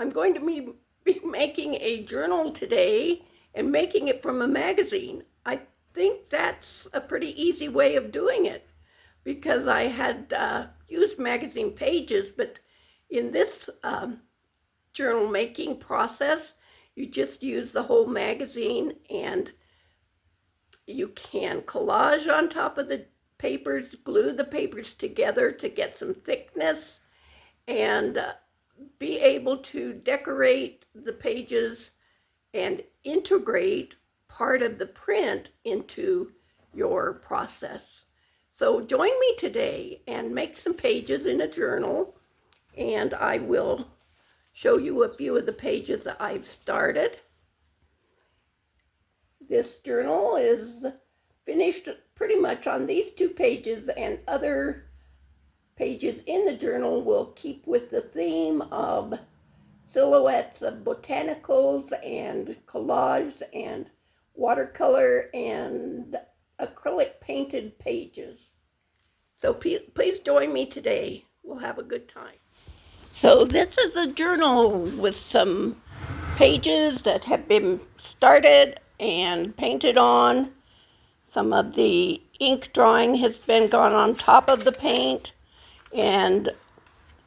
I'm going to be making a journal today and making it from a magazine. I think that's a pretty easy way of doing it because I had used magazine pages, but in this journal making process, you just use the whole magazine, and you can collage on top of the papers, glue the papers together to get some thickness, and be able to decorate the pages and integrate part of the print into your process. So join me today and make some pages in a journal, and I will show you a few of the pages that I've started. This journal is finished pretty much on these 2 pages, and other pages in the journal will keep with the theme of silhouettes of botanicals and collage and watercolor and acrylic painted pages. So please join me today. We'll have a good time. So this is a journal with some pages that have been started and painted on. Some of the ink drawing has been gone on top of the paint, and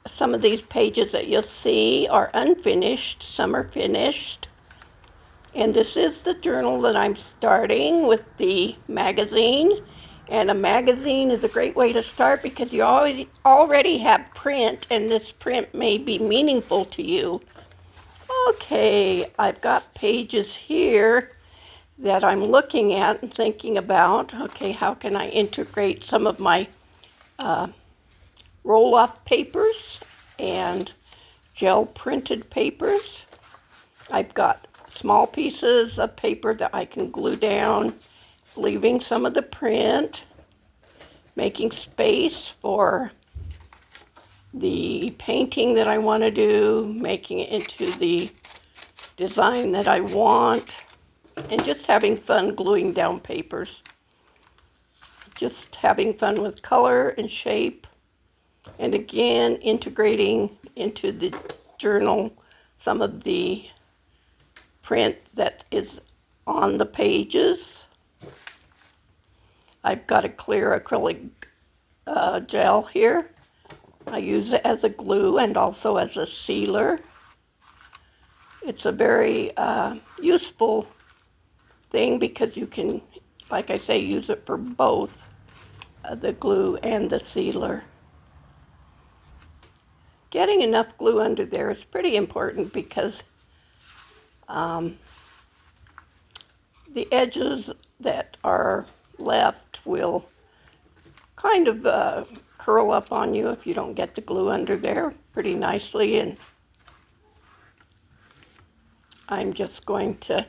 some of these pages that you'll see are unfinished, some are finished. And this is the journal that I'm starting with the magazine. And a magazine is a great way to start because you already have print, and this print may be meaningful to you. Okay, I've got pages here that I'm looking at and thinking about. Okay, how can I integrate some of my roll-off papers and gel printed papers? I've got small pieces of paper that I can glue down, leaving some of the print, making space for the painting that I want to do, making it into the design that I want, and just having fun gluing down papers. Just having fun with color and shape, and again integrating into the journal some of the print that is on the pages. I've got a clear acrylic gel here. I use it as a glue and also as a sealer. It's a very useful thing because you can, like I say, use it for both the glue and the sealer. Getting enough glue under there is pretty important because the edges that are left will kind of curl up on you if you don't get the glue under there pretty nicely. And I'm just going to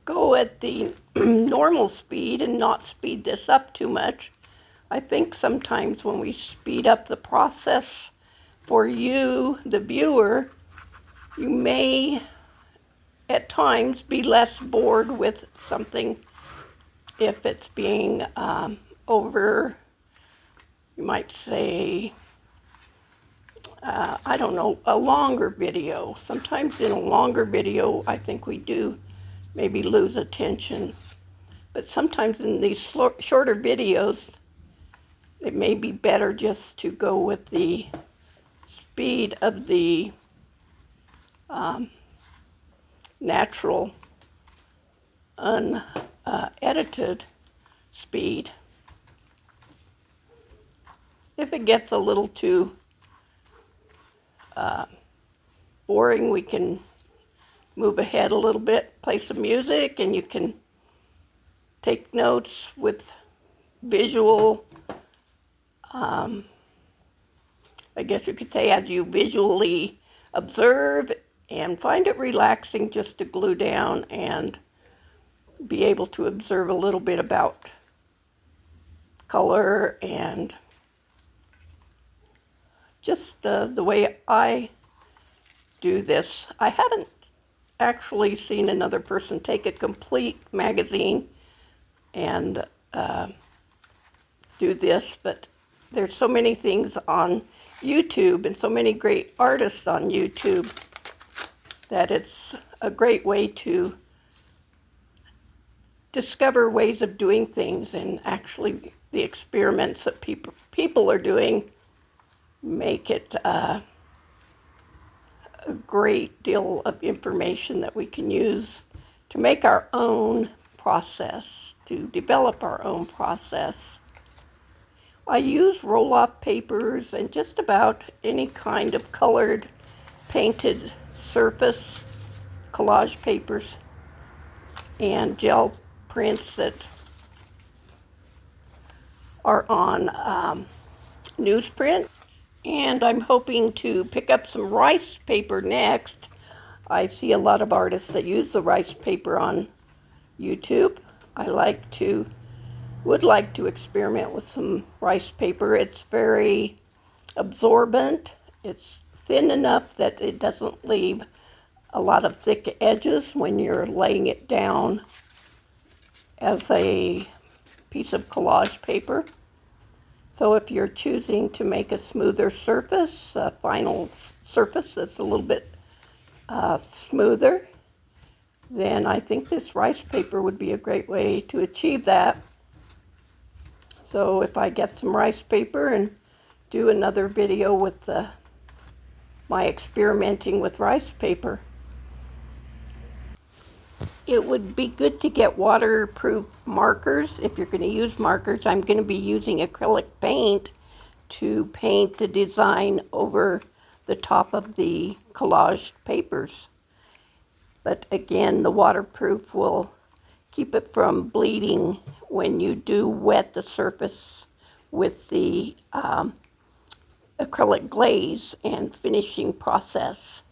go at the normal speed and not speed this up too much. I think sometimes when we speed up the process for you, the viewer, you may at times be less bored with something if it's being over, you might say, I don't know, a longer video. Sometimes in a longer video, I think we do maybe lose attention. But sometimes in these shorter videos, it may be better just to go with the speed of the natural, unedited speed. If it gets a little too boring, we can move ahead a little bit, play some music, and you can take notes with visual, I guess you could say, as you visually observe, and find it relaxing just to glue down and be able to observe a little bit about color and just the way I do this. I haven't actually seen another person take a complete magazine and do this, but there's so many things on YouTube and so many great artists on YouTube that it's a great way to discover ways of doing things, and actually the experiments that people are doing make it a great deal of information that we can use to make our own process, to develop our own process. I use roll-off papers and just about any kind of colored painted surface, collage papers, and gel prints that are on newsprint. And I'm hoping to pick up some rice paper next. I see a lot of artists that use the rice paper on YouTube. I would like to experiment with some rice paper. It's very absorbent. It's thin enough that it doesn't leave a lot of thick edges when you're laying it down as a piece of collage paper. So if you're choosing to make a smoother surface, a final surface that's a little bit smoother, then I think this rice paper would be a great way to achieve that. So if I get some rice paper and do another video with my experimenting with rice paper. It would be good to get waterproof markers if you're going to use markers. I'm going to be using acrylic paint to paint the design over the top of the collage papers. But again, the waterproof will keep it from bleeding when you do wet the surface with the acrylic glaze and finishing process.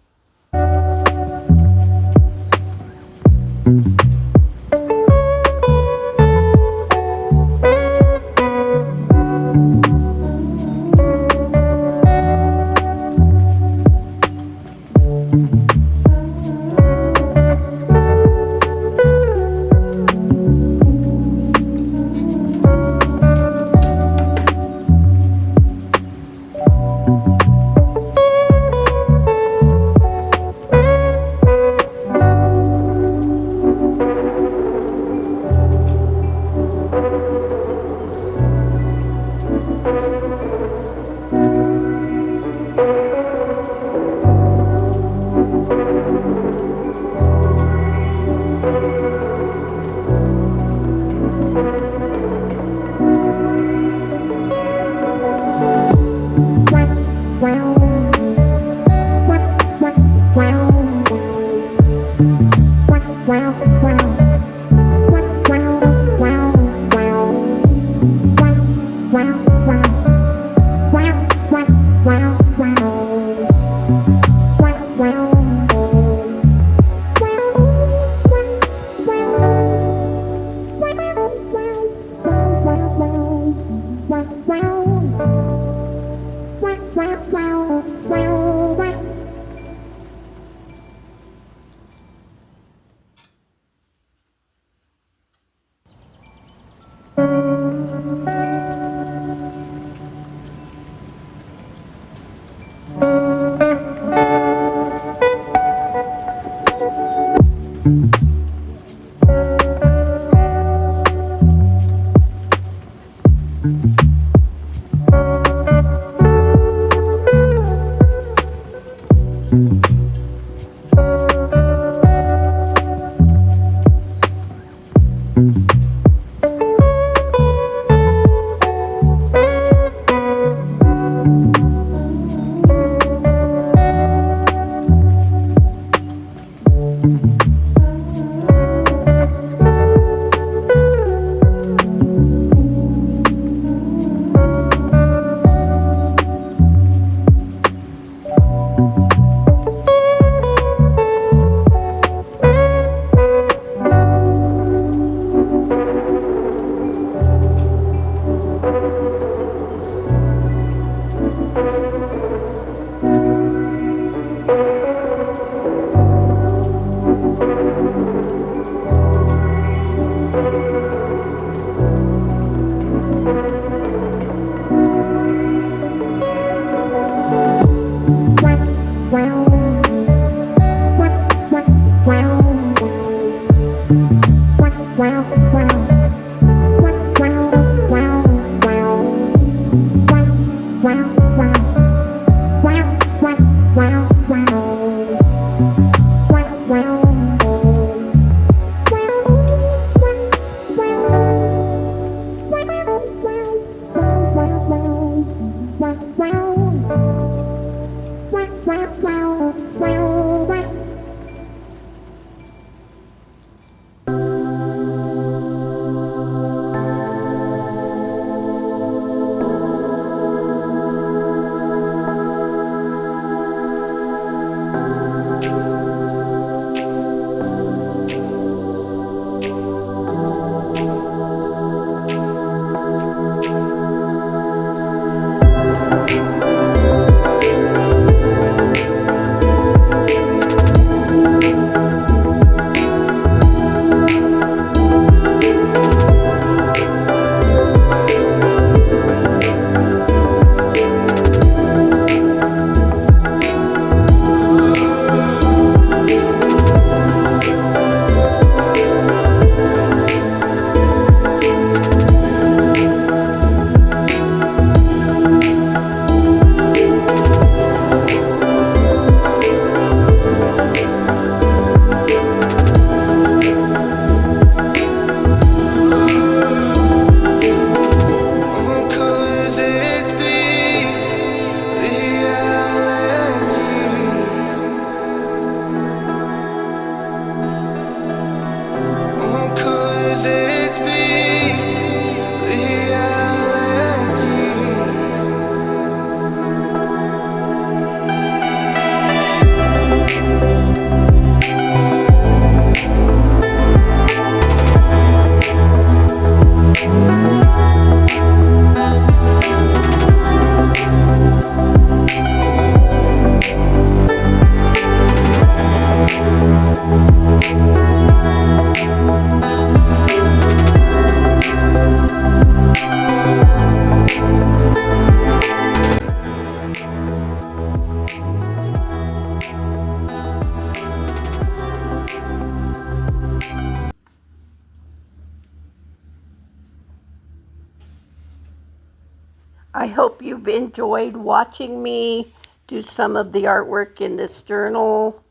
I hope you've enjoyed watching me do some of the artwork in this journal,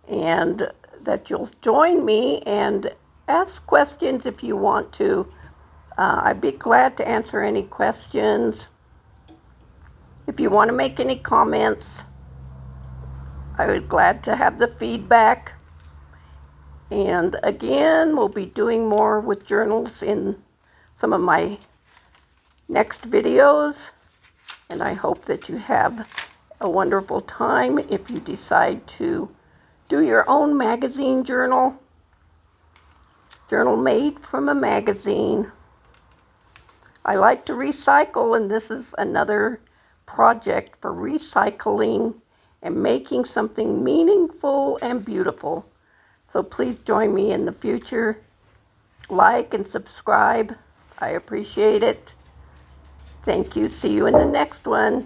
and that you'll join me and ask questions if you want to. I'd be glad to answer any questions. If you want to make any comments, I would be glad to have the feedback. And again, we'll be doing more with journals in some of my next videos, and I hope that you have a wonderful time if you decide to do your own magazine journal made from a magazine. I like to recycle, and this is another project for recycling and making something meaningful and beautiful. So please join me in the future. Like and subscribe. I appreciate it. Thank you. See you in the next one.